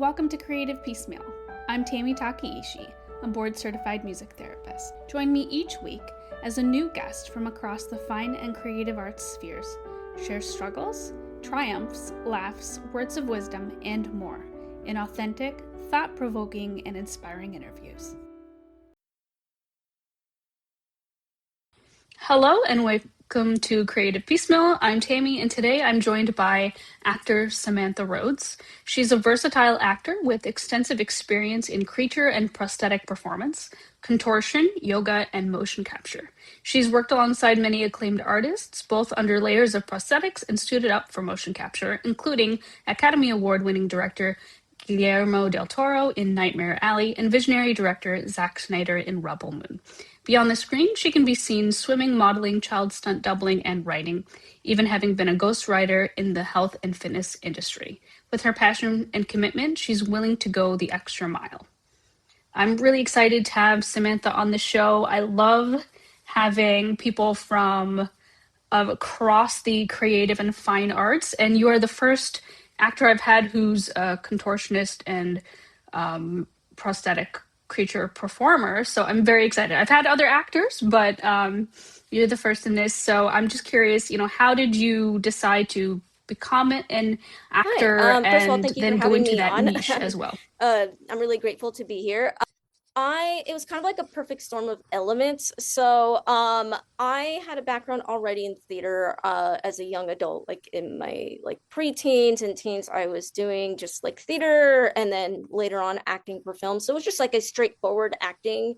Welcome to Creative Piecemeal. I'm Tammy Takeishi, a board-certified music therapist. Join me each week as a new guest from across the fine and creative arts spheres shares struggles, triumphs, laughs, words of wisdom, and more in authentic, thought-provoking, and inspiring interviews. Hello and welcome to Creative Piecemeal. I'm Tammy, and today I'm joined by actor Samantha Rodes. She's a versatile actor with extensive experience in creature and prosthetic performance, contortion, yoga, and motion capture. She's worked alongside many acclaimed artists, both under layers of prosthetics and suited up for motion capture, including Academy Award-winning director Guillermo Del Toro in Nightmare Alley and visionary director Zack Snyder in Rebel Moon. Beyond the screen, she can be seen swimming, modeling, child stunt doubling, and writing, even having been a ghostwriter in the health and fitness industry. With her passion and commitment, she's willing to go the extra mile. I'm really excited to have Samantha on the show. I love having people from across the creative and fine arts, and you are the first actor I've had who's a contortionist and prosthetic creature performer, so I'm very excited. I've had other actors, but you're the first in this, so I'm just curious, how did you decide to become an actor? Hi. First of all, And thank you for then go having into me that on. niche as well? I'm really grateful to be here. It was kind of like a perfect storm of elements. I had a background already in theater as a young adult, like in my preteens and teens. I was doing just like theater and then later on acting for film. So it was just like a straightforward acting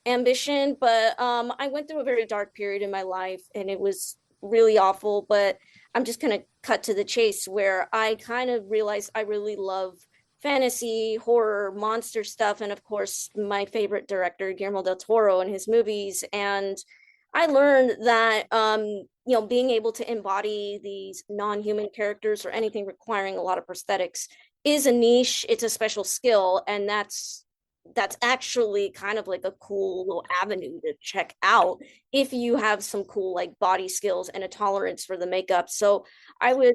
ambition. But I went through a very dark period in my life and it was really awful. But I'm just gonna cut to the chase where I kind of realized I really love fantasy, horror, monster stuff, and of course, my favorite director, Guillermo Del Toro, and his movies. And I learned that being able to embody these non-human characters or anything requiring a lot of prosthetics is a niche. It's a special skill, and that's actually kind of like a cool little avenue to check out if you have some cool like body skills and a tolerance for the makeup. So I was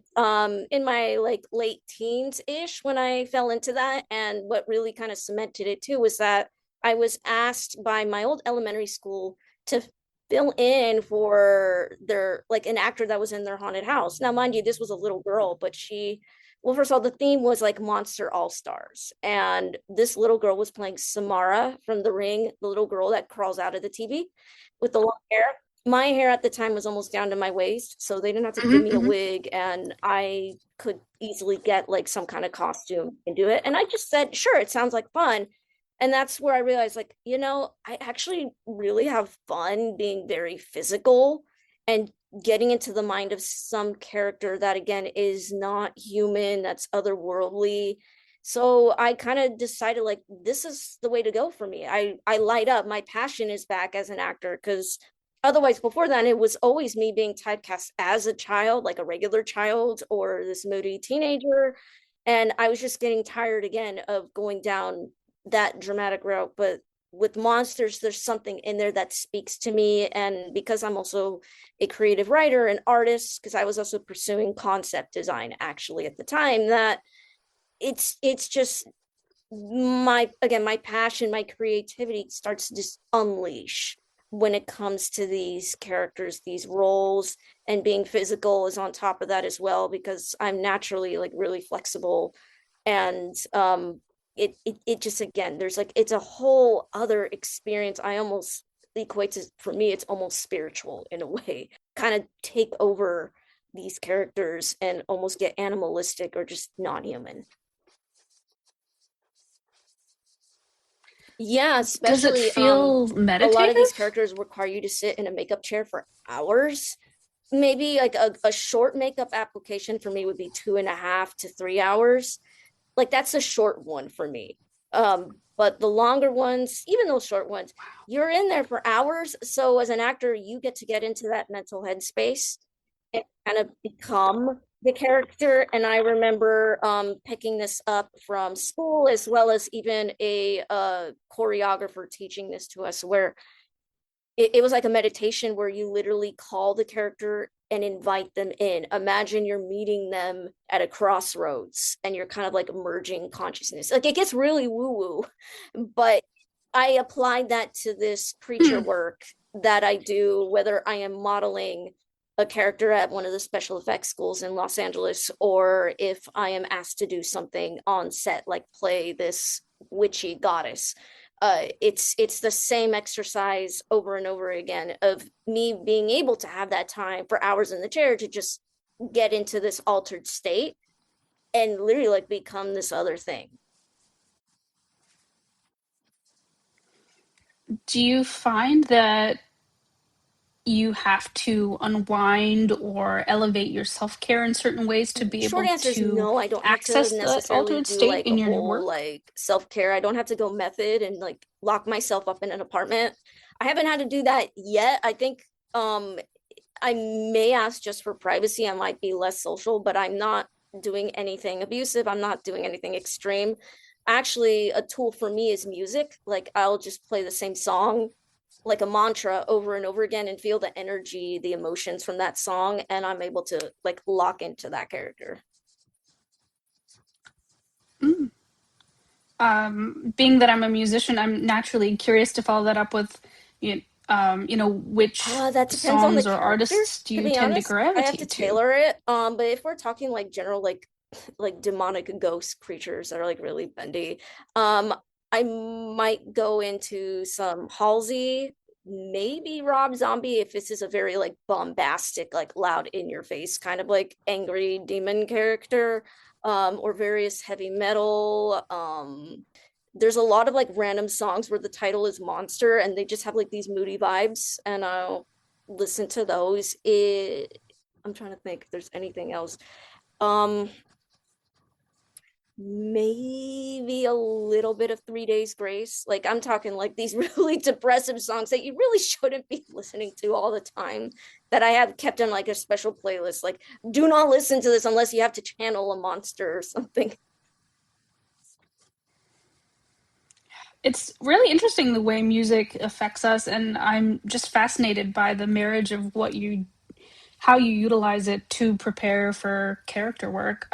in my like late teens ish when I fell into that, and what really kind of cemented it too was that I was asked by my old elementary school to fill in for their like an actor that was in their haunted house. Now mind you, this was a little girl, but she, well, first of all, the theme was like Monster All Stars. And this little girl was playing Samara from The Ring, the little girl that crawls out of the TV with the long hair. My hair at the time was almost down to my waist, so they didn't have to give me a wig, and I could easily get like some kind of costume and do it. And I just said, sure, it sounds like fun. And that's where I realized, like, I actually really have fun being very physical and getting into the mind of some character that again is not human, that's otherworldly. So I kind of decided like this is the way to go for me. I light up. My passion is back as an actor because otherwise before then it was always me being typecast as a child, like a regular child or this moody teenager. And I was just getting tired again of going down that dramatic route. But with monsters, there's something in there that speaks to me. And because I'm also a creative writer and artist, because I was also pursuing concept design actually at the time, that it's just my passion, my creativity starts to just unleash when it comes to these characters, these roles, and being physical is on top of that as well, because I'm naturally like really flexible. And it just again there's like it's a whole other experience. I almost equate to, for me it's almost spiritual in a way, kind of take over these characters and almost get animalistic or just non-human. Yeah, Does it especially feel a lot of these meditative? characters require you to sit in a makeup chair for hours. Maybe like a short makeup application for me would be 2.5 to 3 hours. Like that's a short one for me. But the longer ones, even those short ones, you're in there for hours. So as an actor, you get to get into that mental headspace and kind of become the character. And I remember picking this up from school as well as even a choreographer teaching this to us, where it was like a meditation where you literally call the character and invite them in. Imagine you're meeting them at a crossroads and you're kind of like merging consciousness. Like it gets really woo woo, but I applied that to this creature Hmm. work that I do, whether I am modeling a character at one of the special effects schools in Los Angeles, or if I am asked to do something on set, like play this witchy goddess. It's the same exercise over and over again of me being able to have that time for hours in the chair to just get into this altered state and literally like become this other thing. Do you find that you have to unwind or elevate your self-care in certain ways to be Short able answer is to no. I don't have to access that necessarily altered do state like a in your whole work? like self-care. I don't have to go method and like lock myself up in an apartment. I haven't had to do that yet. I think I may ask just for privacy. I might be less social, but I'm not doing anything abusive. I'm not doing anything extreme. Actually, a tool for me is music. Like I'll just play the same song like a mantra over and over again and feel the energy, the emotions from that song, and I'm able to like lock into that character. Mm. Being that I'm a musician, I'm naturally curious to follow that up with, which That depends on the songs or character. artists do To you be tend to honest, I have to gravitate to? tailor it. But if we're talking like general like demonic ghost creatures that are like really bendy, um, I might go into some Halsey, maybe Rob Zombie if this is a very like bombastic, like loud in your face kind of like angry demon character, or various heavy metal. There's a lot of like random songs where the title is monster and they just have like these moody vibes, and I'll listen to those. I'm trying to think if there's anything else. um Maybe a little bit of 3 Days Grace. Like I'm talking like these really depressive songs that you really shouldn't be listening to all the time, that I have kept in like a special playlist. Like do not listen to this unless you have to channel a monster or something. It's really interesting the way music affects us, and I'm just fascinated by the marriage of how you utilize it to prepare for character work.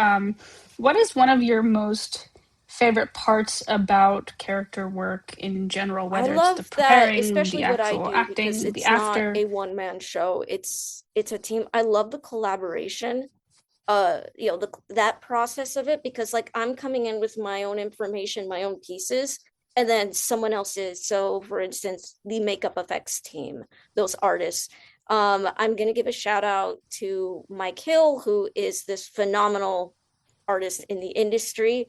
What is one of your most favorite parts about character work in general, I whether it's the love that, preparing, the especially what I actual do, because acting, the it's not after? a one-man show. It's a team. I love the collaboration, that process of it, because like I'm coming in with my own information, my own pieces, and then someone else's. So for instance, the makeup effects team, those artists. I'm gonna give a shout out to Mike Hill, who is this phenomenal artist in the industry.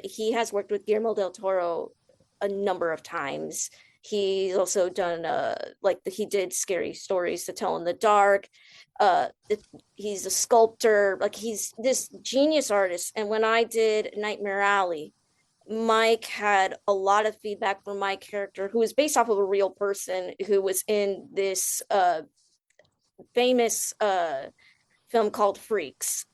He has worked with Guillermo Del Toro a number of times. He's also done he did Scary Stories to Tell in the Dark. Uh, he's a sculptor. Like he's this genius artist. And when I did Nightmare Alley, Mike had a lot of feedback from my character, who was based off of a real person who was in this famous film called Freaks,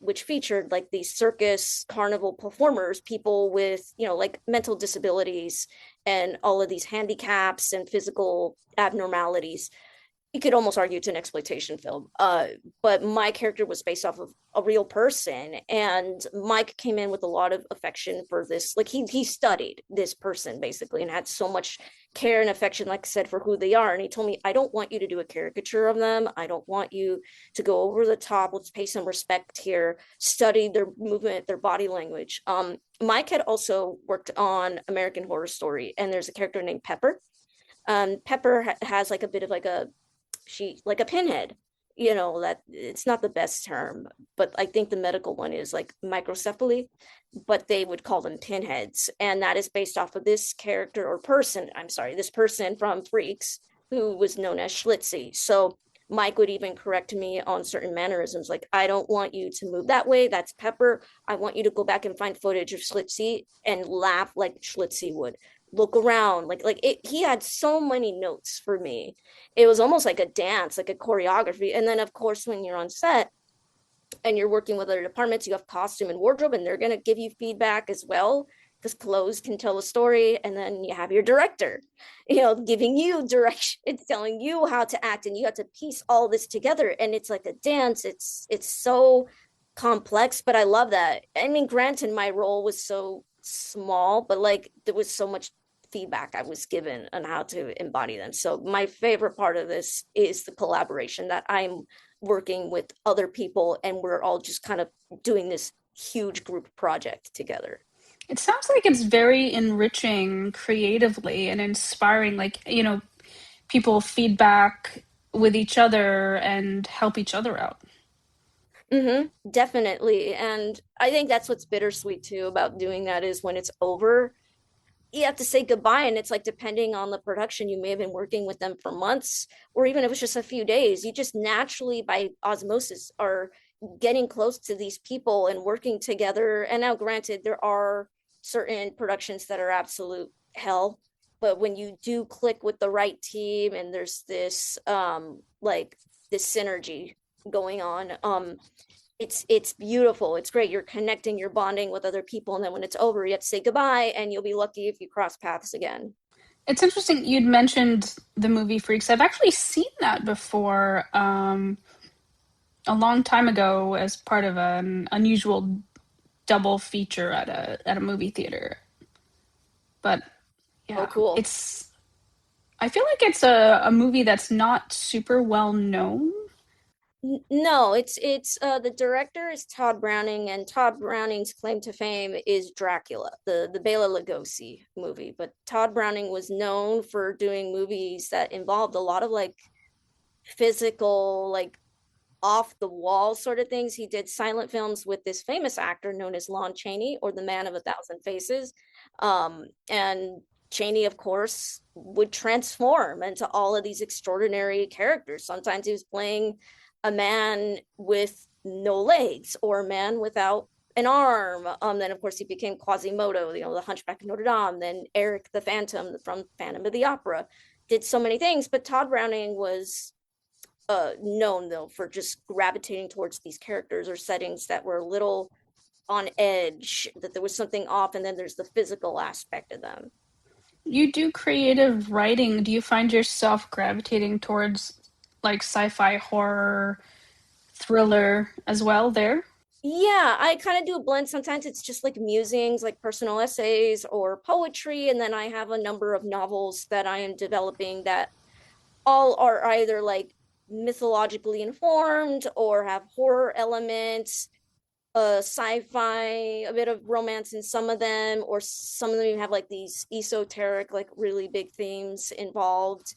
which featured like these circus carnival performers, people with, like mental disabilities and all of these handicaps and physical abnormalities. You could almost argue it's an exploitation film. But my character was based off of a real person, and Mike came in with a lot of affection for this. Like he studied this person basically, and had so much care and affection, like I said, for who they are. And he told me, I don't want you to do a caricature of them. I don't want you to go over the top. Let's pay some respect here. Study their movement, their body language. Mike had also worked on American Horror Story, and there's a character named Pepper. Pepper has like a bit of like a she like a pinhead, that it's not the best term, but I think the medical one is like microcephaly, but they would call them pinheads, and that is based off of this character or person, I'm sorry, this person from Freaks, who was known as Schlitzie. So Mike would even correct me on certain mannerisms, like, I don't want you to move that way, that's Pepper. I want you to go back and find footage of Schlitzie and laugh like Schlitzie would, look around, he had so many notes for me. It was almost like a dance, like a choreography. And then, of course, when you're on set and you're working with other departments, you have costume and wardrobe, and they're going to give you feedback as well. because clothes can tell a story. And then you have your director, giving you direction, it's telling you how to act, and you have to piece all this together. And it's like a dance. It's so complex, but I love that. I mean, granted, my role was so small, but like there was so much feedback I was given on how to embody them. So my favorite part of this is the collaboration, that I'm working with other people and we're all just kind of doing this huge group project together. It sounds like it's very enriching creatively and inspiring. Like, people feedback with each other and help each other out. Definitely. And I think that's what's bittersweet too about doing that, is when it's over, you have to say goodbye. And it's like, depending on the production, you may have been working with them for months, or even if it's just a few days, you just naturally by osmosis are getting close to these people and working together. And now granted, there are certain productions that are absolute hell, but when you do click with the right team and there's this like this synergy going on, it's beautiful. It's great. You're connecting, you're bonding with other people, and then when it's over, you have to say goodbye, and you'll be lucky if you cross paths again. It's interesting you'd mentioned the movie Freaks. I've actually seen that before, a long time ago as part of an unusual double feature at a movie theater. But Oh, yeah, cool. it's I feel like it's a movie that's not super well known. No, it's the director is Todd Browning, and Todd Browning's claim to fame is Dracula, the Bela Lugosi movie. But Todd Browning was known for doing movies that involved a lot of like physical, like off the wall sort of things. He did silent films with this famous actor known as Lon Chaney, or the Man of a Thousand Faces. And Chaney, of course, would transform into all of these extraordinary characters. Sometimes he was playing a man with no legs, or a man without an arm. Then of course he became Quasimodo, the Hunchback of Notre Dame. Then Eric the Phantom from Phantom of the Opera. Did so many things, but Todd Browning was known though for just gravitating towards these characters or settings that were a little on edge, that there was something off, and then there's the physical aspect of them. You do creative writing. Do you find yourself gravitating towards like sci-fi, horror, thriller as well there? Yeah, I kind of do a blend. Sometimes it's just like musings, like personal essays or poetry, and then I have a number of novels that I am developing that all are either like mythologically informed or have horror elements, sci-fi, a bit of romance in some of them, or some of them even have like these esoteric, like really big themes involved.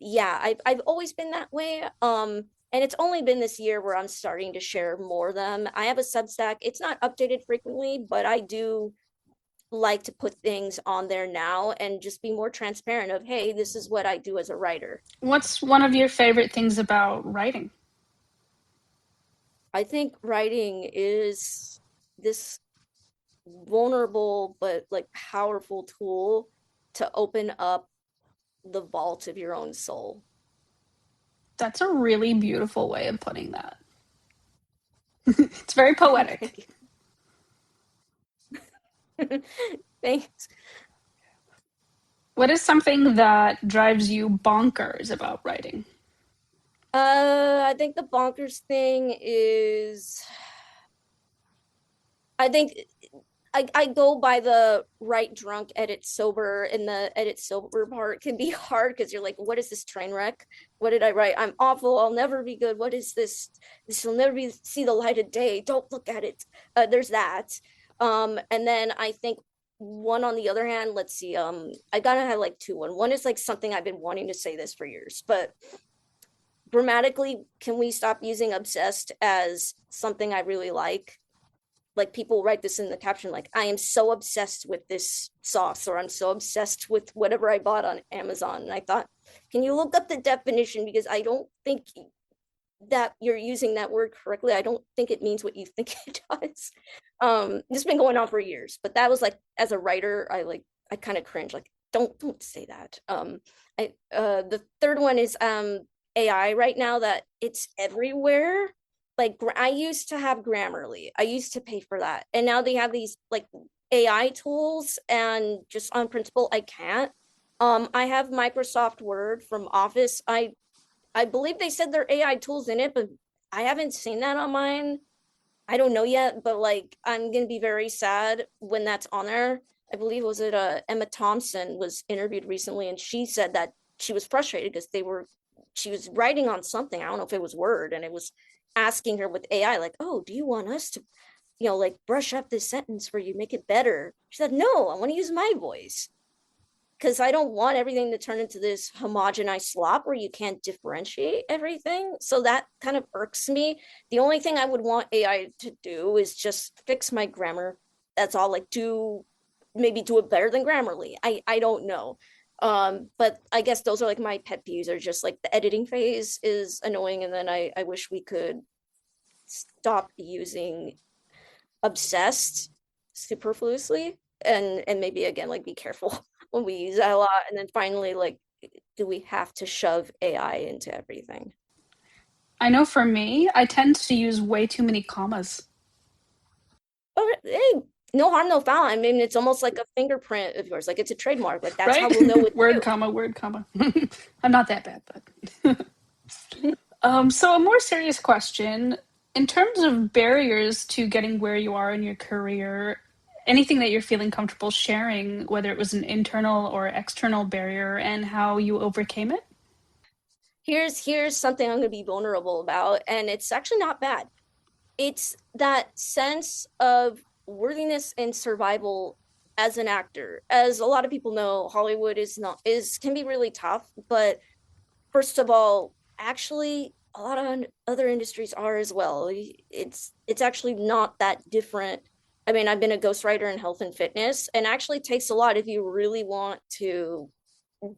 Yeah, I've always been that way. And it's only been this year where I'm starting to share more of them. I have a Substack. It's not updated frequently, but I do like to put things on there now and just be more transparent of, hey, this is what I do as a writer. What's one of your favorite things about writing? I think writing is this vulnerable but like powerful tool to open up the vault of your own soul. That's a really beautiful way of putting that. It's very poetic. Thank you. Thanks. What is something that drives you bonkers about writing? I think the bonkers thing is, I think I go by the write drunk, edit sober, and the edit sober part can be hard because you're like, what is this train wreck? What did I write? I'm awful. I'll never be good. What is this? This will never be see the light of day. Don't look at it. There's that. And then I think one on the other hand, let's see. I gotta have like two. One is like something I've been wanting to say this for years, but grammatically, can we stop using obsessed as something I really like? Like people write this in the caption, like, I am so obsessed with this sauce, or I'm so obsessed with whatever I bought on Amazon. And I thought, can you look up the definition? Because I don't think that you're using that word correctly. I don't think it means what you think it does. This has been going on for years, but that was like, as a writer, I kind of cringe, like, don't say that. The third one is AI right now, that it's everywhere. Like I used to have Grammarly. I used to pay for that. And now they have these like AI tools, and just on principle, I can't. I have Microsoft Word from Office. I believe they said there are AI tools in it, but I haven't seen that on mine. I don't know yet, but like I'm gonna be very sad when that's on there. I believe was it Emma Thompson was interviewed recently, and she said that she was frustrated because she was writing on something. I don't know if it was Word, and it was asking her with AI, like, "Oh, do you want us to, like brush up this sentence for you, make it better?" She said, "No, I want to use my voice." Because I don't want everything to turn into this homogenized slop where you can't differentiate everything. So that kind of irks me. The only thing I would want AI to do is just fix my grammar. That's all. Like maybe do it better than Grammarly. I don't know. But I guess those are like my pet peeves, are just like the editing phase is annoying, and then I wish we could stop using obsessed superfluously, and maybe again like be careful when we use that a lot. And then finally, like, do we have to shove AI into everything? I know for me, I tend to use way too many commas. Oh, hey, no harm, no foul. I mean, it's almost like a fingerprint of yours. Like it's a trademark. Like that's how Right? we'll know it's Word, you. comma, word, comma. I'm not that bad, but. So a more serious question. In terms of barriers to getting where you are in your career, anything that you're feeling comfortable sharing, whether it was an internal or external barrier, and how you overcame it? Here's something I'm going to be vulnerable about, and it's actually not bad. It's that sense of worthiness and survival as an actor. As a lot of people know, Hollywood is not is can be really tough, but first of all, actually a lot of other industries are as well. It's actually not that different. I mean, I've been a ghostwriter in health and fitness, and actually takes a lot if you really want to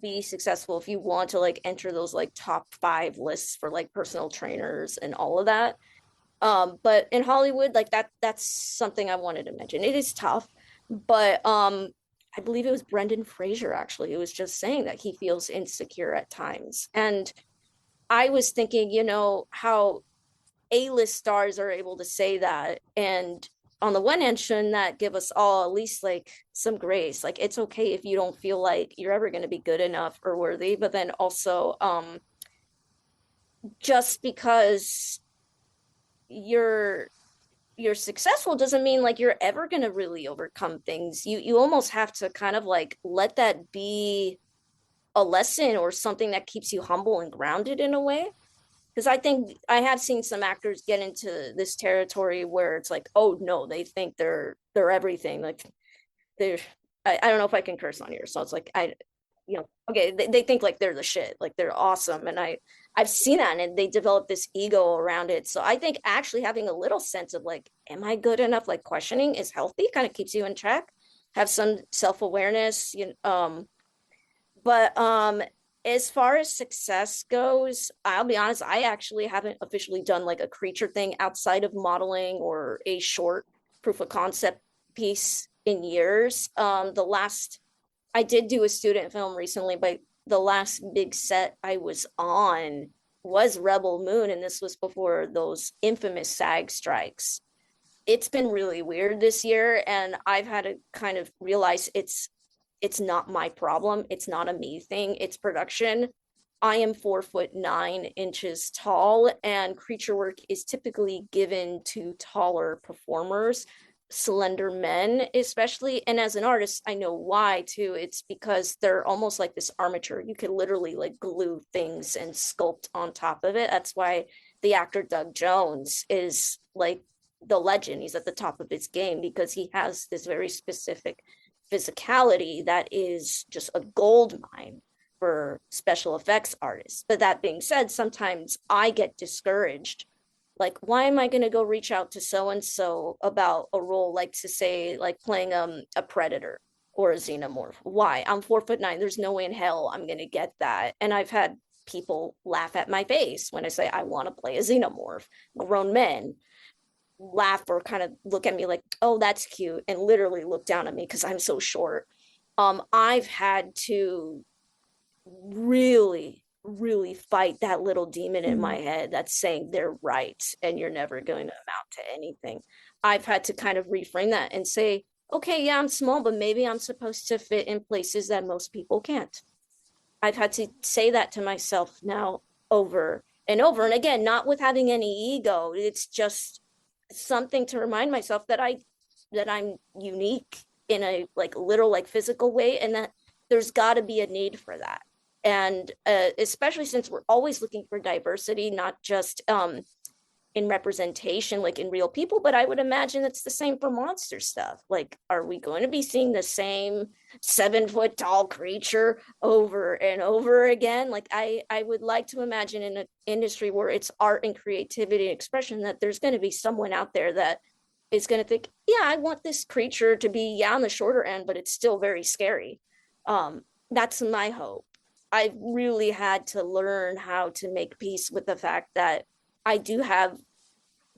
be successful, if you want to like enter those like top 5 lists for like personal trainers and all of that. But in Hollywood, like that's something I wanted to mention. It is tough, but I believe it was Brendan Fraser actually. It was just saying that he feels insecure at times. And I was thinking, how A-list stars are able to say that, and on the one hand, shouldn't that give us all at least like some grace? Like it's okay if you don't feel like you're ever going to be good enough or worthy, but then also just because you're you're successful doesn't mean like you're ever going to really overcome things. You almost have to kind of like let that be a lesson or something that keeps you humble and grounded in a way. Because I think I have seen some actors get into this territory where it's like, oh no, they think they're everything. Like they're I don't know if I can curse on here. So it's like okay, they think like they're the shit, like they're awesome. And I've seen that, and they develop this ego around it. So I think actually having a little sense of like, am I good enough? Like questioning is healthy, kind of keeps you in check. Have some self-awareness, but as far as success goes, I'll be honest, I actually haven't officially done like a creature thing outside of modeling or a short proof of concept piece in years. The last I did do a student film recently, but the last big set I was on was Rebel Moon, and this was before those infamous SAG strikes. It's been really weird this year, and I've had to kind of realize it's not my problem. It's not a me thing. It's production. I am 4'9" tall, and creature work is typically given to taller performers, slender men, especially. And as an artist, I know why too. It's because they're almost like this armature. You could literally like glue things and sculpt on top of it. That's why the actor Doug Jones is like the legend. He's at the top of his game because he has this very specific physicality that is just a gold mine for special effects artists. But that being said, sometimes I get discouraged. Like, why am I going to go reach out to so and so about a role, like to say, like playing a predator or a xenomorph? Why? I'm 4'9". There's no way in hell I'm going to get that. And I've had people laugh at my face when I say I want to play a xenomorph. Grown men laugh or kind of look at me like, oh, that's cute, and literally look down at me because I'm so short. I've had to really, really fight that little demon in my Mm. head that's saying they're right and you're never going to amount to anything. I've had to kind of reframe that and say, okay, yeah, I'm small, but maybe I'm supposed to fit in places that most people can't. I've had to say that to myself now over and over. And again, not with having any ego. It's just something to remind myself that I'm unique in a like literal like physical way, and that there's got to be a need for that. And especially since we're always looking for diversity, not just in representation, like in real people, but I would imagine it's the same for monster stuff. Like, are we going to be seeing the same 7 foot tall creature over and over again? Like, I would like to imagine in an industry where it's art and creativity and expression that there's going to be someone out there that is going to think, yeah, I want this creature to be, yeah, on the shorter end, but it's still very scary. That's my hope. I really had to learn how to make peace with the fact that I do have,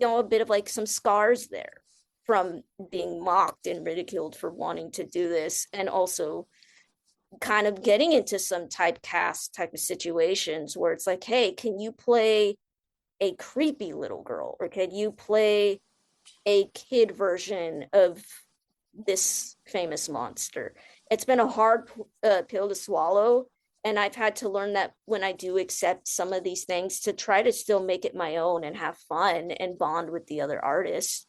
a bit of like some scars there from being mocked and ridiculed for wanting to do this, and also kind of getting into some typecast type of situations where it's like, hey, can you play a creepy little girl, or can you play a kid version of this famous monster? It's been a hard pill to swallow, and I've had to learn that when I do accept some of these things, to try to still make it my own and have fun and bond with the other artists.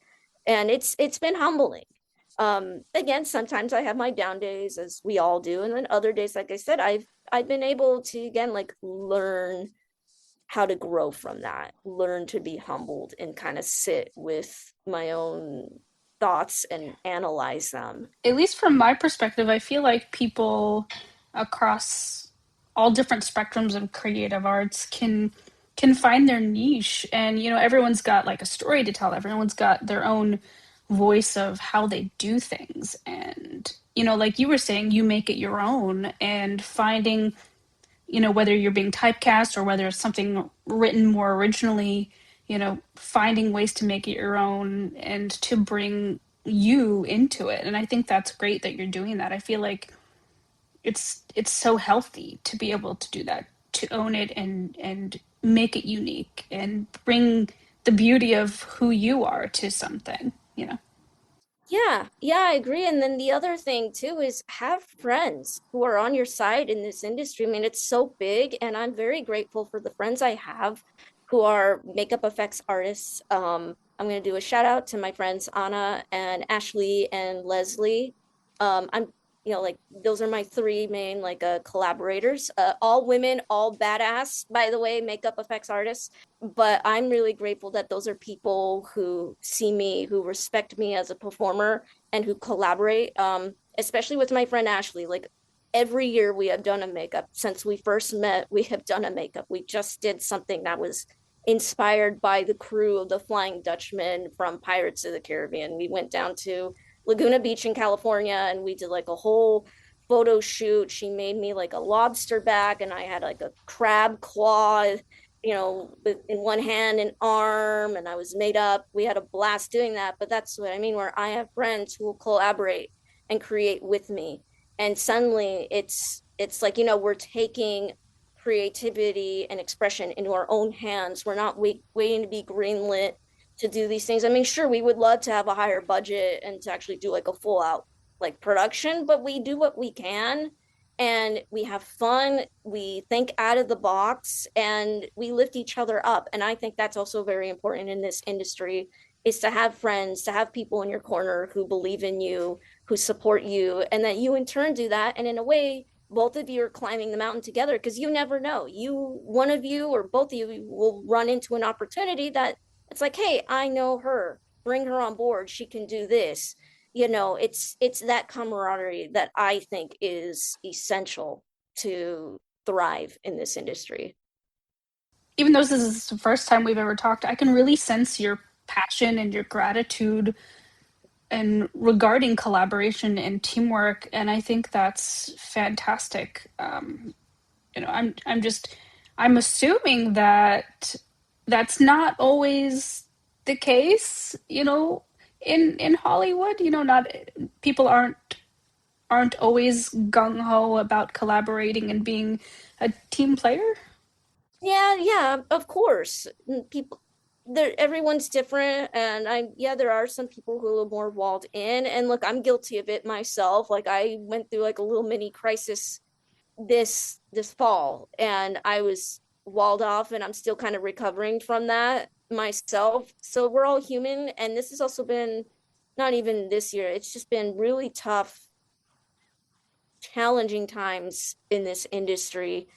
And it's been humbling. Again, sometimes I have my down days, as we all do, and then other days, like I said, I've been able to again like learn how to grow from that, learn to be humbled and kind of sit with my own thoughts and analyze them. At least from my perspective, I feel like people across all different spectrums of creative arts can find their niche, and everyone's got like a story to tell. Everyone's got their own voice of how they do things, and like you were saying, you make it your own, and finding whether you're being typecast or whether it's something written more originally, finding ways to make it your own and to bring you into it. And I think that's great that you're doing that. I feel like it's so healthy to be able to do that, to own it and make it unique and bring the beauty of who you are to something. Yeah, yeah, I agree. And then the other thing too is have friends who are on your side in this industry. I mean, it's so big, and I'm very grateful for the friends I have who are makeup effects artists. I'm going to do a shout out to my friends Anna and Ashley and Leslie. I'm, like those are my three main like collaborators. All women, all badass, by the way, makeup effects artists. But I'm really grateful that those are people who see me, who respect me as a performer, and who collaborate. Especially with my friend Ashley. Like every year we have done a makeup. Since we first met, we have done a makeup. We just did something that was inspired by the crew of the Flying Dutchman from Pirates of the Caribbean. We went down to Laguna Beach in California and we did like a whole photo shoot. She made me like a lobster back, and I had like a crab claw, in one hand and arm, and I was made up. We had a blast doing that. But that's what I mean, where I have friends who will collaborate and create with me. And suddenly it's like, we're taking creativity and expression into our own hands. We're not waiting to be greenlit to do these things. I mean, sure, we would love to have a higher budget and to actually do like a full out like production, but we do what we can, and we have fun, we think out of the box, and we lift each other up. And I think that's also very important in this industry, is to have friends, to have people in your corner who believe in you, who support you, and that you in turn do that. And in a way, both of you are climbing the mountain together, because you never know, one of you or both of you will run into an opportunity that it's like, hey, I know her, bring her on board, she can do this. It's that camaraderie that I think is essential to thrive in this industry. Even though this is the first time we've ever talked, I can really sense your passion and your gratitude and regarding collaboration and teamwork, and I think that's fantastic. I'm assuming that that's not always the case, in Hollywood. Not people aren't always gung ho about collaborating and being a team player. Yeah, yeah, of course. People, everyone's different, and yeah, there are some people who are more walled in, and look, I'm guilty of it myself. Like I went through like a little mini crisis this fall, and I was walled off, and I'm still kind of recovering from that myself. So we're all human, and this has also been, not even this year, it's just been really tough, challenging times in this industry.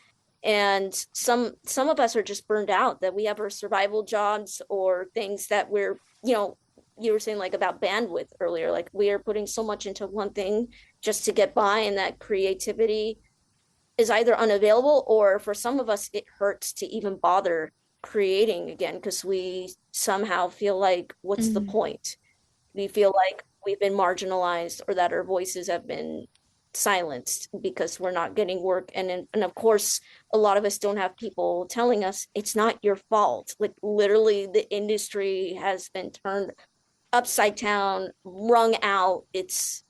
And some of us are just burned out, that we have our survival jobs or things that we're, you were saying like about bandwidth earlier, like we are putting so much into one thing just to get by, and that creativity is either unavailable, or for some of us it hurts to even bother creating again, because we somehow feel like, what's the Mm. point? We feel like we've been marginalized, or that our voices have been silenced because we're not getting work. And of course, a lot of us don't have people telling us it's not your fault. Like literally the industry has been turned upside down, wrung out. It's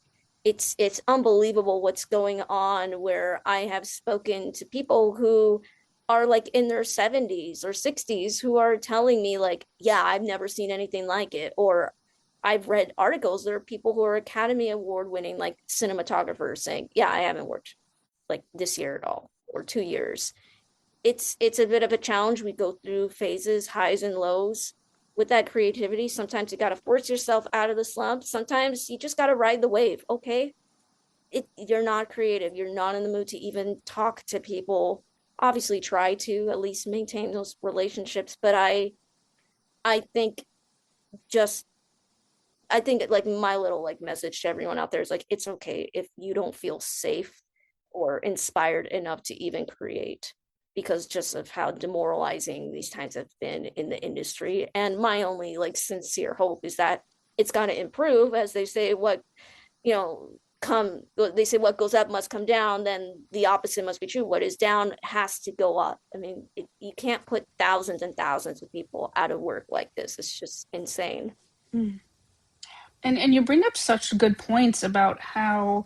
unbelievable what's going on, where I have spoken to people who are like in their 70s or 60s, who are telling me like, yeah, I've never seen anything like it. Or I've read articles, there are people who are Academy Award winning like cinematographers saying, yeah, I haven't worked like this year at all, or 2 years. It's a bit of a challenge. We go through phases, highs and lows with that creativity. Sometimes you got to force yourself out of the slump. Sometimes you just got to ride the wave. Okay, you're not creative, you're not in the mood to even talk to people. Obviously try to at least maintain those relationships, but I think, just I think like my little like message to everyone out there is like, it's okay if you don't feel safe or inspired enough to even create, because just of how demoralizing these times have been in the industry. And my only like sincere hope is that it's got to improve. As they say, what, you know, they say what goes up must come down, then the opposite must be true. What is down has to go up. I mean, you can't put thousands and thousands of people out of work like this. It's just insane. Mm. And you bring up such good points about how,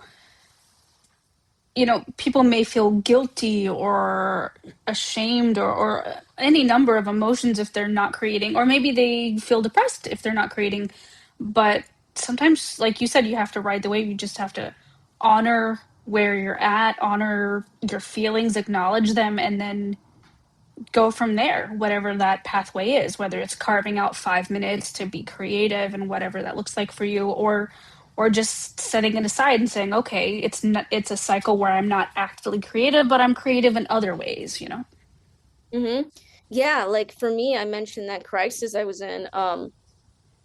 people may feel guilty or ashamed or any number of emotions if they're not creating, or maybe they feel depressed if they're not creating. But sometimes, like you said, you have to ride the wave. You just have to honor where you're at, honor your feelings, acknowledge them, and then go from there, whatever that pathway is, whether it's carving out 5 minutes to be creative and whatever that looks like for you, or just setting it aside and saying, okay, it's a cycle where I'm not actively creative, but I'm creative in other ways. Mm-hmm. Yeah, like for me, I mentioned that crisis I was in.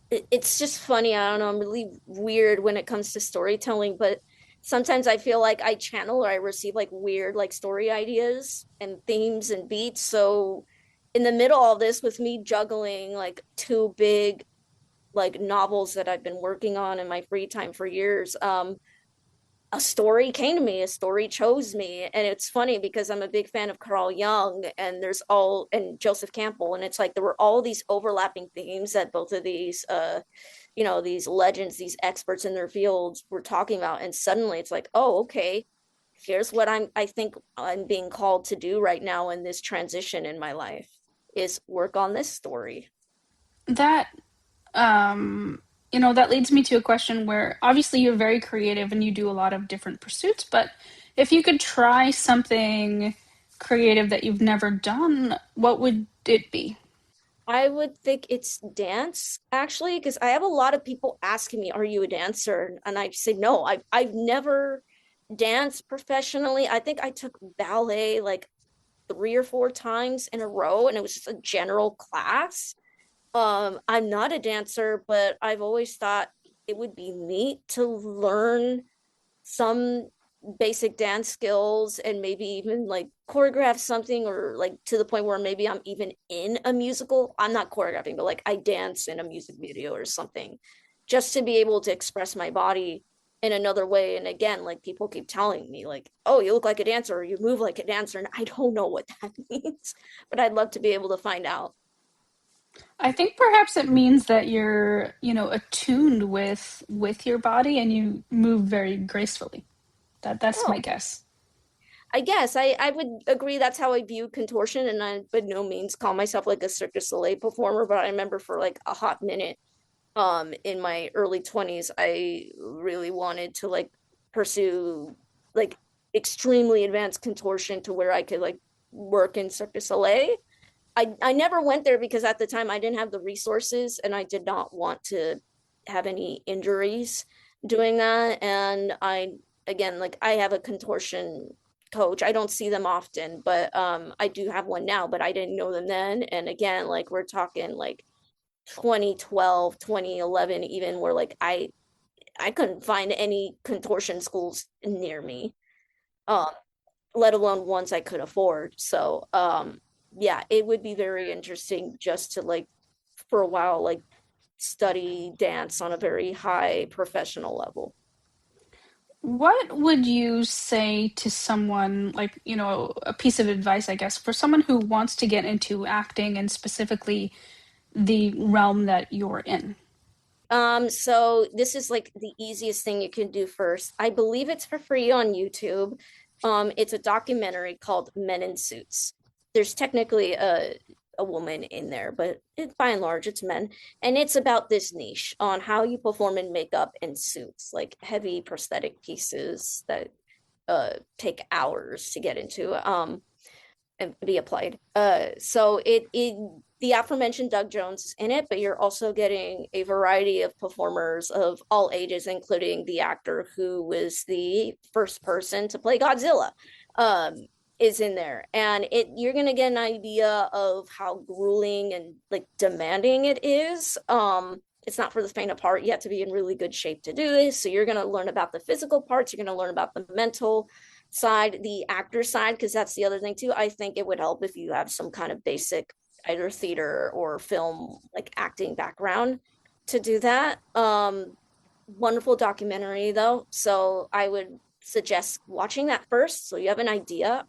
It's just funny. I don't know. I'm really weird when it comes to storytelling, but sometimes I feel like I channel or I receive like weird like story ideas and themes and beats. So in the middle of this, with me juggling like two big like novels that I've been working on in my free time for years, a story came to me, a story chose me. And it's funny because I'm a big fan of Carl Jung, and and Joseph Campbell. And it's like there were all these overlapping themes that both of these these legends, these experts in their fields were talking about. And suddenly it's like, oh, okay, here's what I think I'm being called to do right now in this transition in my life, is work on this story. That that leads me to a question where obviously you're very creative and you do a lot of different pursuits, but if you could try something creative that you've never done, what would it be? I would think it's dance, actually, because I have a lot of people asking me, "Are you a dancer?" And I say, "No, I've never danced professionally. I think I took ballet like 3 or 4 times in a row, and it was just a general class. I'm not a dancer, but I've always thought it would be neat to learn some basic dance skills, and maybe even like choreograph something, or like to the point where maybe I'm even in a musical. I'm not choreographing, but like I dance in a music video or something, just to be able to express my body in another way. And again, like people keep telling me like, oh, you look like a dancer, or you move like a dancer, and I don't know what that means, but I'd love to be able to find out. I think perhaps it means that you're, attuned with your body and you move very gracefully. That's my Oh, guess. I guess I would agree that's how I view contortion, and I by no means call myself like a Cirque du Soleil performer, but I remember for like a hot minute, in my early 20s, I really wanted to like pursue like extremely advanced contortion to where I could like work in Cirque du Soleil. I never went there because at the time I didn't have the resources and I did not want to have any injuries doing that. And I, again, like I have a contortion coach. I don't see them often, but I do have one now, but I didn't know them then. And again, like we're talking like 2012, 2011, even, where like I couldn't find any contortion schools near me. Um let alone ones I could afford. So yeah, it would be very interesting just to like for a while like study dance on a very high professional level. What would you say to someone, like, a piece of advice, I guess, for someone who wants to get into acting and specifically the realm that you're in? So this is like the easiest thing you can do first. I believe it's for free on YouTube. It's a documentary called Men in Suits. There's technically a woman in there, but by and large it's men. And it's about this niche on how you perform in makeup and suits, like heavy prosthetic pieces that take hours to get into. And be applied. So it the aforementioned Doug Jones is in it, but you're also getting a variety of performers of all ages, including the actor who was the first person to play Godzilla. Is in there, and it you're gonna get an idea of how grueling and like demanding it is. It's not for the faint of heart. You have to be in really good shape to do this. So you're gonna learn about the physical parts. You're gonna learn about the mental side, the actor side, because that's the other thing too. I think it would help if you have some kind of basic either theater or film like acting background to do that. Wonderful documentary though, so I would suggest watching that first so you have an idea.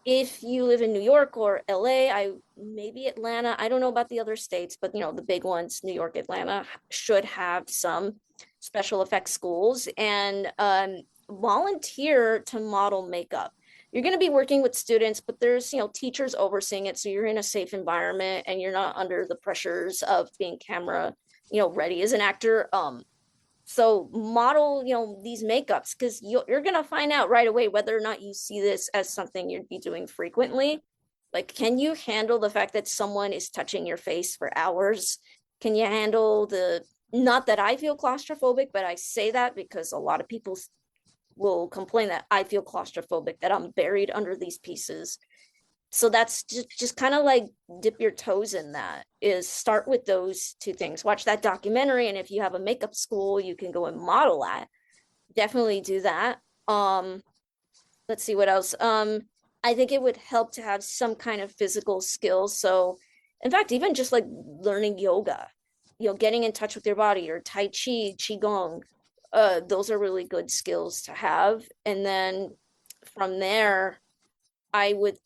If you live in New York or LA, I maybe Atlanta, I don't know about the other states, but you know, the big ones, New York, Atlanta, should have some special effects schools, and volunteer to model makeup. You're going to be working with students, but there's, teachers overseeing it. So you're in a safe environment and you're not under the pressures of being camera, ready as an actor. So model, these makeups, because you're going to find out right away whether or not you see this as something you'd be doing frequently. Like, can you handle the fact that someone is touching your face for hours? Can you handle not that I feel claustrophobic, but I say that because a lot of people will complain that I feel claustrophobic, that I'm buried under these pieces. So that's just kind of like dip your toes in that, is start with those two things. Watch that documentary, and if you have a makeup school you can go and model at, definitely do that. um let's see what else. I think it would help to have some kind of physical skills. So in fact, even just like learning yoga, getting in touch with your body, or tai chi, qigong, those are really good skills to have. And then from there, i would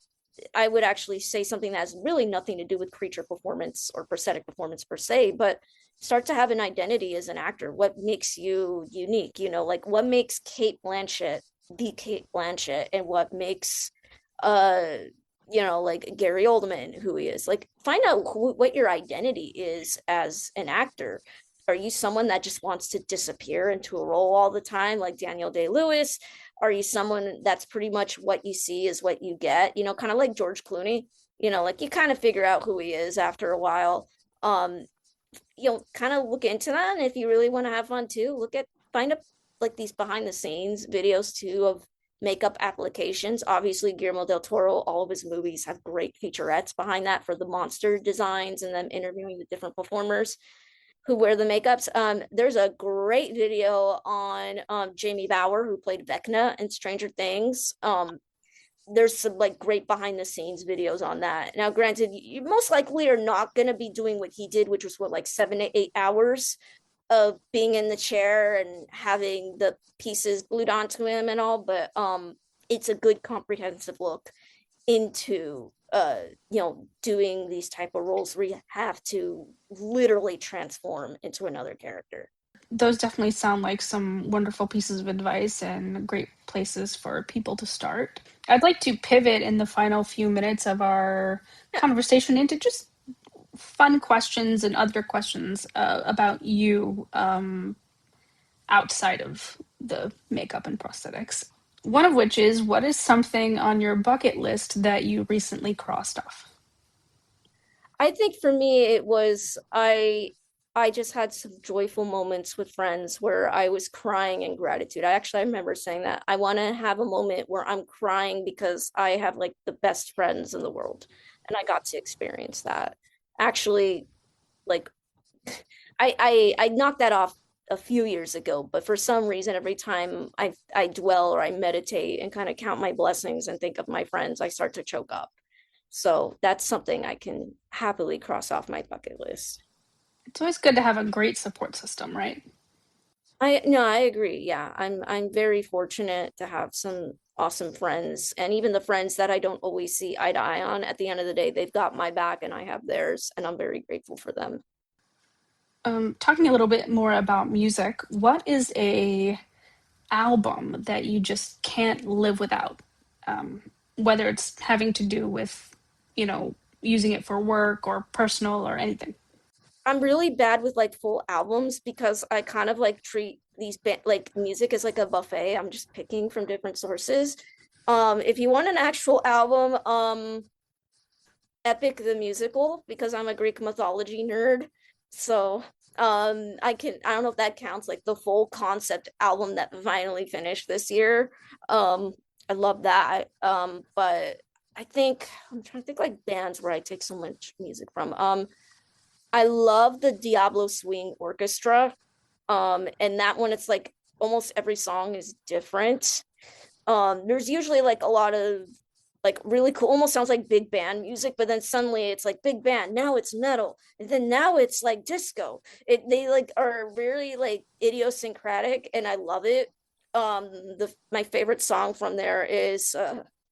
I would actually say something that has really nothing to do with creature performance or prosthetic performance per se, but start to have an identity as an actor. What makes you unique? Like what makes Kate Blanchett the Kate Blanchett, and what makes uh like Gary Oldman who he is. Like find out what your identity is as an actor. Are you someone that just wants to disappear into a role all the time, like Daniel Day-Lewis? Are you someone that's pretty much what you see is what you get? Kind of like George Clooney. Like you kind of figure out who he is after a while. Um, kind of look into that, and if you really want to have fun too, find up like these behind the scenes videos too of makeup applications. Obviously, Guillermo Del Toro, all of his movies have great featurettes behind that for the monster designs and them interviewing the different performers who wear the makeups. There's a great video on Jamie Bauer, who played Vecna in Stranger Things. There's some like great behind the scenes videos on that. Now, granted, you most likely are not going to be doing what he did, which was what, like 7 to 8 hours of being in the chair and having the pieces glued onto him and all, but it's a good comprehensive look into doing these type of roles where you have to literally transform into another character. Those definitely sound like some wonderful pieces of advice and great places for people to start. I'd like to pivot in the final few minutes of our Yeah. conversation into just fun questions and other questions about you outside of the makeup and prosthetics. One of which is, what is something on your bucket list that you recently crossed off? I think for me it was I just had some joyful moments with friends where I was crying in gratitude. I remember saying that I want to have a moment where I'm crying because I have like the best friends in the world, and I got to experience that. Actually, like I knocked that off a few years ago, but for some reason every time I dwell or I meditate and kind of count my blessings and think of my friends, I start to choke up. So that's something I can happily cross off my bucket list. It's always good to have a great support system, right? I no, I agree. Yeah, I'm very fortunate to have some awesome friends, and even the friends that I don't always see eye to eye on, at the end of the day, they've got my back and I have theirs, and I'm very grateful for them. Talking a little bit more about music, what is a album that you just can't live without? Um, Whether it's having to do with, using it for work or personal or anything. I'm really bad with like full albums because I kind of like treat like music as like a buffet. I'm just picking from different sources. If you want an actual album, Epic the Musical, because I'm a Greek mythology nerd. So I don't know if that counts, like the full concept album that finally finished this year. Um I love that. But I think I'm trying to think like bands where I take so much music from. I love the Diablo Swing Orchestra. And that one, it's like almost every song is different. There's usually like a lot of like really cool, almost sounds like big band music, but then suddenly it's like big band, now it's metal, and then now it's like disco. They like are really like idiosyncratic, and I love it. The my favorite song from there is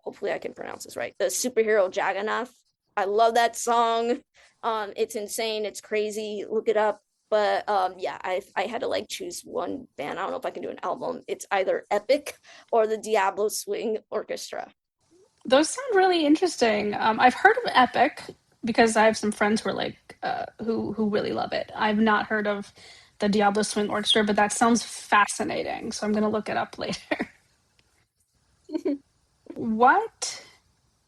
hopefully I can pronounce this right, the superhero Jagannath. I love that song. It's insane, it's crazy, look it up. But yeah, I had to like choose one band. I don't know if I can do an album. It's either Epic or the Diablo Swing Orchestra. Those sound really interesting. I've heard of Epic because I have some friends who are like who really love it. I've not heard of the Diablo Swing Orchestra, but that sounds fascinating. So I'm gonna look it up later. What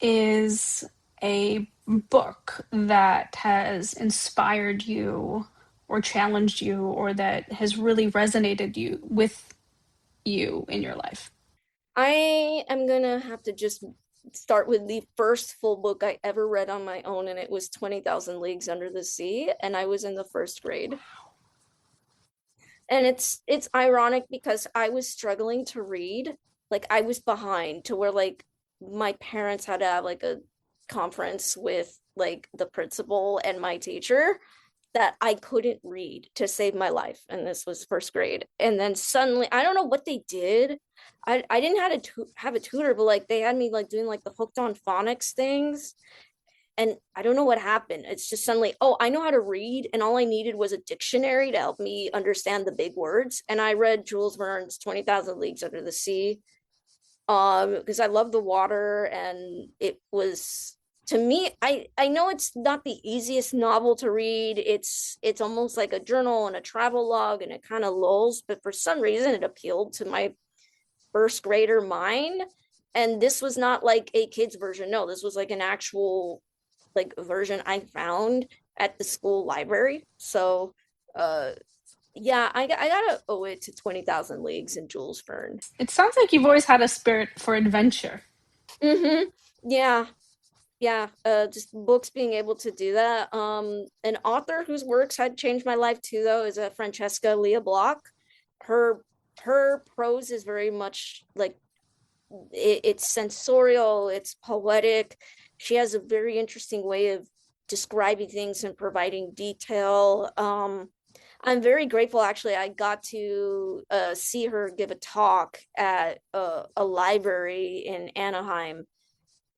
is a book that has inspired you or challenged you or that has really resonated you with you in your life? I am gonna have to just start with the first full book I ever read on my own, and it was 20,000 Leagues Under the Sea, and I was in the first grade. And it's ironic because I was struggling to read. Like I was behind to where like my parents had to have like a conference with like the principal and my teacher that I couldn't read to save my life. And this was first grade. And then suddenly, I don't know what they did. I didn't have a tutor, but like they had me like doing like the hooked on phonics things. And I don't know what happened. It's just suddenly, oh, I know how to read. And all I needed was a dictionary to help me understand the big words. And I read Jules Verne's 20,000 Leagues Under the Sea because I love the water, and it was to me, I know it's not the easiest novel to read. It's almost like a journal and a travel log, and it kind of lulls, but for some reason it appealed to my first grader mind. And this was not like a kid's version. No, this was like an actual like version I found at the school library. So uh yeah, I gotta owe it to 20,000 Leagues and Jules Verne. It sounds like you've always had a spirit for adventure. Mm-hmm. Yeah, yeah. Just books being able to do that. An author whose works had changed my life too, though, is a Francesca Leah Block. Her her prose is very much like it's sensorial, it's poetic. She has a very interesting way of describing things and providing detail. I'm very grateful, actually. I got to see her give a talk at a library in Anaheim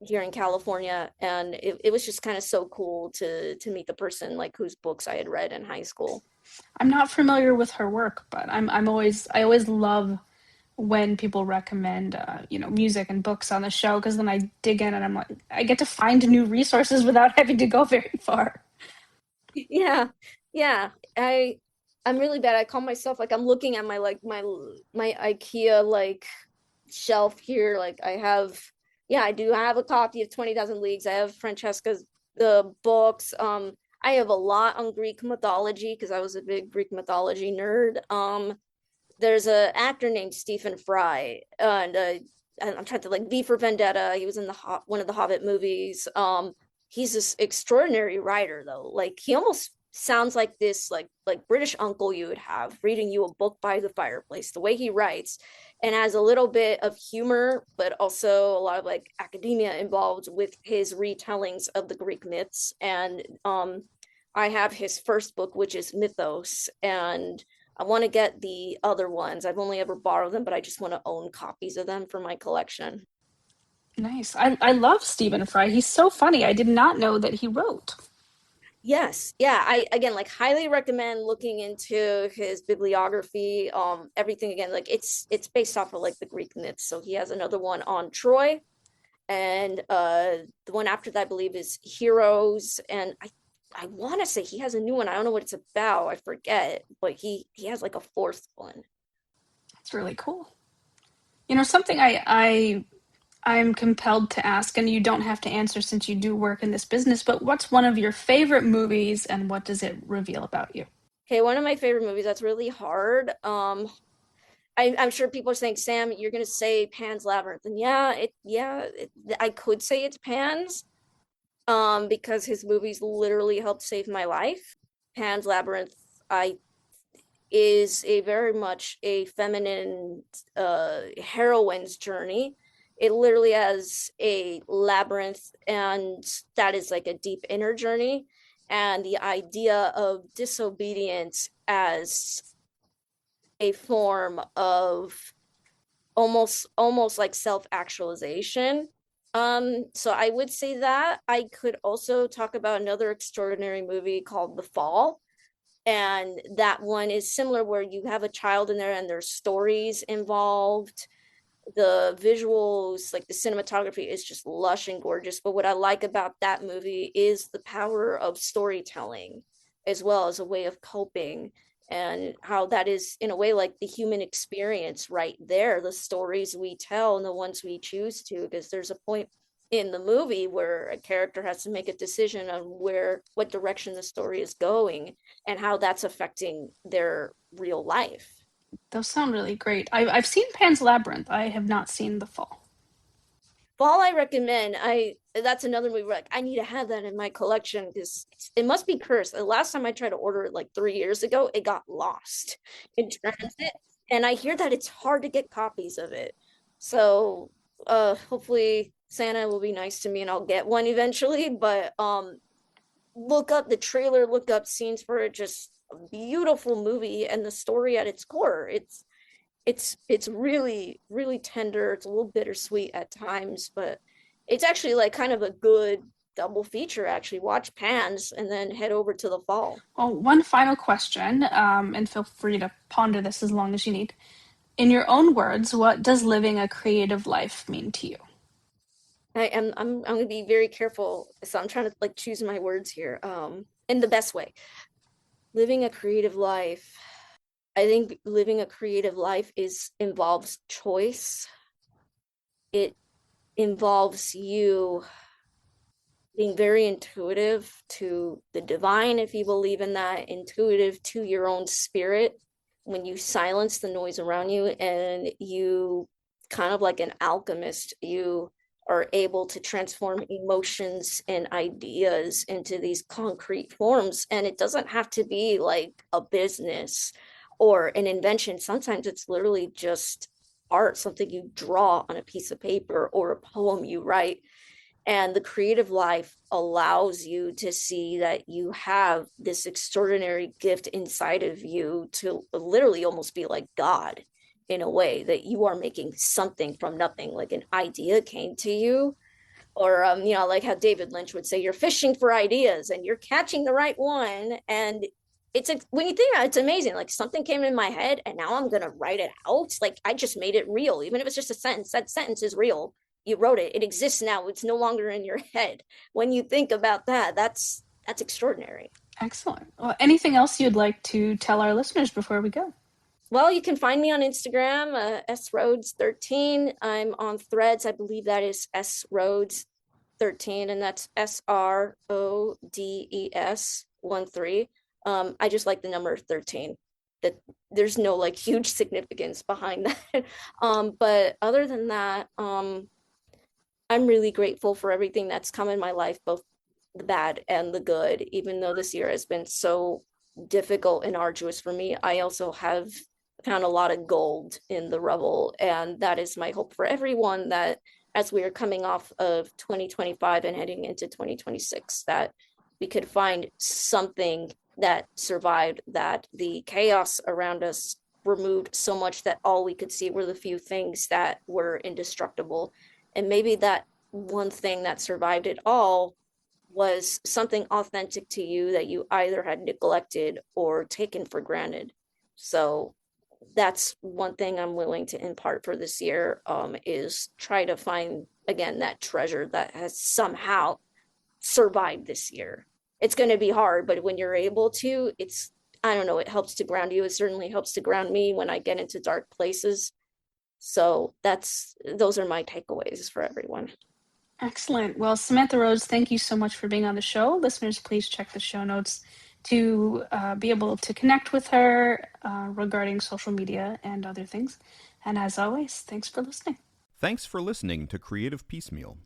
here in California, and it was just kind of so cool to meet the person like whose books I had read in high school. I'm not familiar with her work, but I always love when people recommend music and books on the show because then I dig in and I'm like I get to find new resources without having to go very far. Yeah, yeah. I'm really bad. I call myself like I'm looking at my like my IKEA like shelf here. Like I have, yeah, I do have a copy of 20,000 Leagues. I have Francesca's the books. I have a lot on Greek mythology because I was a big Greek mythology nerd. There's a actor named Stephen Fry, and I'm trying to like V for Vendetta. He was in one of the Hobbit movies. He's this extraordinary writer though. Like he almost sounds like this like British uncle you would have reading you a book by the fireplace. The way he writes and has a little bit of humor, but also a lot of like academia involved with his retellings of the Greek myths. And I have his first book, which is Mythos, and I want to get the other ones. I've only ever borrowed them, but I just want to own copies of them for my collection. Nice. I love Stephen Fry. He's so funny. I did not know that he wrote. Yes. Yeah. I again like highly recommend looking into his bibliography. Everything again, like it's based off of like the Greek myths. So he has another one on Troy, and the one after that I believe is Heroes. And I want to say he has a new one. I don't know what it's about. I forget, but he has like a fourth one. It's really cool. Something I'm compelled to ask, and you don't have to answer since you do work in this business, but what's one of your favorite movies and what does it reveal about you? Okay, one of my favorite movies that's really hard. I'm sure people are saying, Sam, you're gonna say Pan's Labyrinth, and I could say it's Pan's, because his movies literally helped save my life. Pan's Labyrinth, I is a very much a feminine heroine's journey. It literally has a labyrinth, and that is like a deep inner journey. And the idea of disobedience as a form of almost like self-actualization. So I would say that I could also talk about another extraordinary movie called The Fall, and that one is similar where you have a child in there and there's stories involved. The visuals, like the cinematography, is just lush and gorgeous. But what I like about that movie is the power of storytelling as well as a way of coping, and how that is in a way like the human experience right there, the stories we tell and the ones we choose to, because there's a point in the movie where a character has to make a decision on what direction the story is going and how that's affecting their real life. Those sound really great. I've seen Pan's Labyrinth. I have not seen The Fall. Fall I recommend. I That's another movie where like I need to have that in my collection because it must be cursed. The last time I tried to order it like 3 years ago, it got lost in transit. And I hear that it's hard to get copies of it. So hopefully Santa will be nice to me and I'll get one eventually. But look up the trailer, look up scenes for it, just a beautiful movie and the story at its core. It's really really tender. It's a little bittersweet at times, but it's actually like kind of a good double feature. Actually, watch Pans and then head over to The Fall. Well, one final question, and feel free to ponder this as long as you need. In your own words, what does living a creative life mean to you? I'm gonna be very careful, so I'm trying to like choose my words here in the best way. Living a creative life, I think living a creative life is involves choice. It involves you being very intuitive to the divine, if you believe in that, intuitive to your own spirit when you silence the noise around you, and you kind of like an alchemist, you are able to transform emotions and ideas into these concrete forms. And it doesn't have to be like a business or an invention. Sometimes it's literally just art, something you draw on a piece of paper or a poem you write. And the creative life allows you to see that you have this extraordinary gift inside of you to literally almost be like God in a way, that you are making something from nothing, like an idea came to you. Or like how David Lynch would say, you're fishing for ideas and you're catching the right one, and when you think about it, it's amazing. Like something came in my head and now I'm gonna write it out. Like I just made it real, even if it's just a sentence. That sentence is real. You wrote it. It exists now. It's no longer in your head. When you think about that, that's extraordinary. Excellent. Well, anything else you'd like to tell our listeners before we go? Well, you can find me on Instagram, srodes13. I'm on Threads. I believe that is srodes13, and that's SRODES 13. I just like the number 13. That there's no like huge significance behind that. But other than that, I'm really grateful for everything that's come in my life, both the bad and the good. Even though this year has been so difficult and arduous for me, I also have found a lot of gold in the rubble. And that is my hope for everyone, that as we are coming off of 2025 and heading into 2026, that we could find something that survived, that the chaos around us removed so much that all we could see were the few things that were indestructible. And maybe that one thing that survived it all was something authentic to you that you either had neglected or taken for granted. So that's one thing I'm willing to impart for this year, is try to find again that treasure that has somehow survived this year. It's going to be hard, but when you're able to, it's, I don't know, it helps to ground you. It certainly helps to ground me when I get into dark places. So those are my takeaways for everyone. Excellent. Well, Samantha Rodes, thank you so much for being on the show. Listeners, please check the show notes to be able to connect with her regarding social media and other things. And as always, thanks for listening. Thanks for listening to Creative Piecemeal.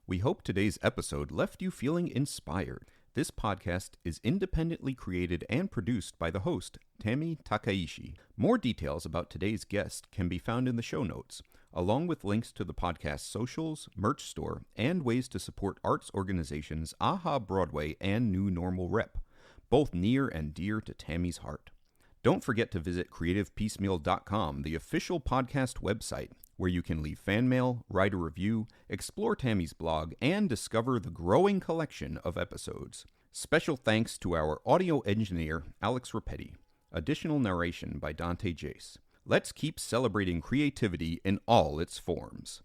We hope today's episode left you feeling inspired. This podcast is independently created and produced by the host, Tami Takaishi. More details about today's guest can be found in the show notes, along with links to the podcast's socials, merch store, and ways to support arts organizations AHA Broadway and New Normal Rep, both near and dear to Tammy's heart. Don't forget to visit creativepiecemeal.com, the official podcast website, where you can leave fan mail, write a review, explore Tammy's blog, and discover the growing collection of episodes. Special thanks to our audio engineer, Alex Rapetti. Additional narration by Dante Jace. Let's keep celebrating creativity in all its forms.